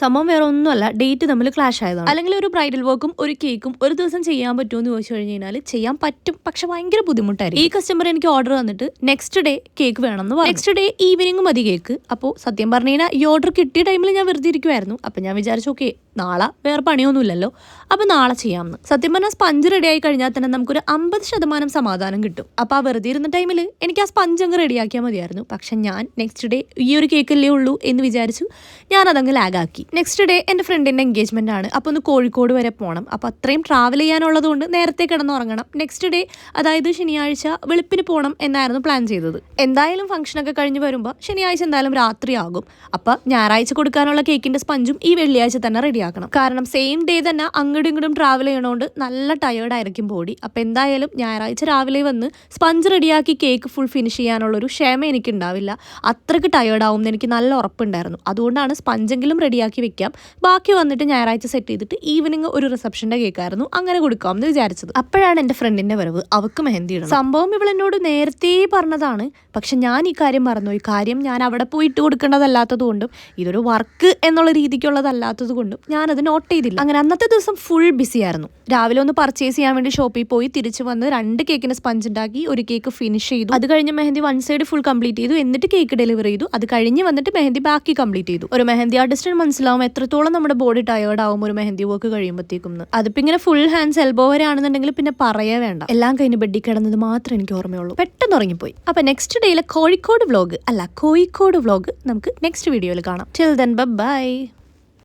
സംഭവം വേറെ ഒന്നുമല്ല, ഡേറ്റ് തമ്മിൽ ക്ലാഷ് ആയതാണ്. അല്ലെങ്കിൽ ഒരു ബ്രൈഡൽ വർക്കും ഒരു കേക്കും ഒരു ദിവസം ചെയ്യാൻ പറ്റുമോ എന്ന് ചോദിച്ചു കഴിഞ്ഞാൽ ചെയ്യാൻ പറ്റും, പക്ഷെ ഭയങ്കര ബുദ്ധിമുട്ടായിരിക്കും. ഈ കസ്റ്റമർ എനിക്ക് ഓർഡർ വന്നിട്ട് നെക്സ്റ്റ് ഡേ കേക്ക് വേണമെന്ന് പറഞ്ഞു. നെക്സ്റ്റ് ഡേ ഈവനിങ് മതി കേക്ക്. അപ്പോൾ സത്യം പറഞ്ഞു കഴിഞ്ഞാൽ ഈ ഓർഡർ കിട്ടിയ ടൈമിൽ ഞാൻ വെറുതെ ഇരിക്കുമായിരുന്നു. അപ്പം ഞാൻ വിചാരിച്ചു ഓക്കെ നാളെ വേറെ പണിയൊന്നുമില്ലല്ലോ, അപ്പം നാളെ ചെയ്യാമെന്ന്. സത്യം പറഞ്ഞാൽ സ്പഞ്ച് റെഡി ആയി കഴിഞ്ഞാൽ തന്നെ നമുക്കൊരു 50% സമാധാനം കിട്ടും. അപ്പോൾ ആ വെറുതെ ഇരുന്ന ടൈമിൽ എനിക്ക് ആ സ്പഞ്ച് അങ്ങ് റെഡിയാക്കിയാൽ മതിയായിരുന്നു. പക്ഷെ ഞാൻ നെക്സ്റ്റ് ഡേ ഈ ഒരു കേക്കല്ലേ ഉള്ളൂ എന്ന് വിചാരിച്ചു ഞാൻ അതങ്ങ് ലാഗാക്കി. നെക്സ്റ്റ് ഡേ എൻ്റെ ഫ്രണ്ടിൻ്റെ എൻഗേജ്മെൻ്റ് ആണ്. അപ്പോൾ ഒന്ന് കോഴിക്കോട് വരെ പോകണം. അപ്പോൾ അത്രയും ട്രാവൽ ചെയ്യാനുള്ളത് കൊണ്ട് നേരത്തെ കിടന്നുറങ്ങണം. നെക്സ്റ്റ് ഡേ അതായത് ശനിയാഴ്ച വെളുപ്പിന് പോകണം എന്നായിരുന്നു പ്ലാൻ ചെയ്തത്. എന്തായാലും ഫംഗ്ഷനൊക്കെ കഴിഞ്ഞ് വരുമ്പോൾ ശനിയാഴ്ച എന്തായാലും രാത്രിയാകും. അപ്പോൾ ഞായറാഴ്ച കൊടുക്കാനുള്ള കേക്കിൻ്റെ സ്പഞ്ചും ഈ വെള്ളിയാഴ്ച തന്നെ റെഡിയാക്കണം. കാരണം സെയിം ഡേ തന്നെ അങ്ങോട്ടും ഇങ്ങോട്ടും ട്രാവൽ ചെയ്യണോണ്ട് നല്ല ടയേർഡായിരിക്കും ബോഡി. അപ്പോൾ എന്തായാലും ഞായറാഴ്ച രാവിലെ വന്ന് സ്പഞ്ച് റെഡിയാക്കി കേക്ക് ഫുൾ ഫിനിഷ് ചെയ്യാനുള്ളൊരു ക്ഷമ എനിക്കുണ്ടാവില്ല. അത്രയ്ക്ക് ടയേർഡാവും എന്ന് എനിക്ക് നല്ല ഉറപ്പുണ്ടായിരുന്നു. അതുകൊണ്ടാണ് സ്പഞ്ചെങ്കിലും റെഡിയാക്കി വെക്കാം, ബാക്കി വന്നിട്ട് ഞായറാഴ്ച സെറ്റ് ചെയ്തിട്ട് ഈവനിങ് ഒരു റിസപ്ഷൻ്റെ കേക്കായിരുന്നു അങ്ങനെ കൊടുക്കാമെന്ന് വിചാരിച്ചത്. അപ്പോഴാണ് എൻ്റെ ഫ്രണ്ടിൻ്റെ വരവ്. അവൾക്ക് മെഹന്തി ഇടണം. സംഭവം ഇവളെന്നോട് നേരത്തെ പറഞ്ഞതാണ്, പക്ഷെ ഞാൻ ഈ കാര്യം മറന്നു. ഈ കാര്യം ഞാൻ അവിടെ പോയി ഇട്ട് കൊടുക്കേണ്ടതല്ലാത്തത് കൊണ്ടും ഇതൊരു വർക്ക് എന്നുള്ള രീതിക്കുള്ളതല്ലാത്തത് കൊണ്ടും ഞാനത് നോട്ട് ചെയ്തില്ല. അങ്ങനെ അന്നത്തെ ദിവസം ഫുൾ ബിസി ആയിരുന്നു. രാവിലെ ഒന്ന് പർച്ചേസ് ചെയ്യാൻ വേണ്ടി ഷോപ്പിൽ പോയി തിരിച്ചു വന്ന് 2 കേക്കിന് സ്പഞ്ച് ഉണ്ടാക്കി, ഒരു കേക്ക് ഫിനിഷ് ചെയ്തു. അത് കഴിഞ്ഞ് മെഹന്തി 1 സൈഡ് ഫുൾ കംപ്ലീറ്റ് ചെയ്തു. എന്നിട്ട് കേക്ക് ഡെലിവറി ചെയ്തു. അത് കഴിഞ്ഞ് വന്നിട്ട് മെഹന്തി ബാക്കി കംപ്ലീറ്റ് ചെയ്തു. ഒരു മെഹന്തി ആർട്ടിസ്റ്റിന് മനസ്സിലാവും എത്രത്തോളം നമ്മുടെ ബോഡി ടയേർഡ് ആവും ഒരു മെഹന്തി വർക്ക് കഴിയുമ്പോഴത്തേക്കും. അതിപ്പോ ഇങ്ങനെ ഫുൾ ഹാൻഡ്സ് എൽബോ വരെ ആണെന്നുണ്ടെങ്കിൽ പിന്നെ പറയേ വേണ്ട. എല്ലാം കഴിഞ്ഞ് ബെഡിൽ കിടന്നത് മാത്രമേ എനിക്ക് ഓർമ്മയുള്ളൂ. പെട്ടെന്ന് ഉറങ്ങിപ്പോയി. അപ്പൊ നെക്സ്റ്റ് ഡേയിലെ കോഴിക്കോട് വ്ലോഗ് നമുക്ക് നെക്സ്റ്റ് വീഡിയോയിൽ കാണാം. Till then bye.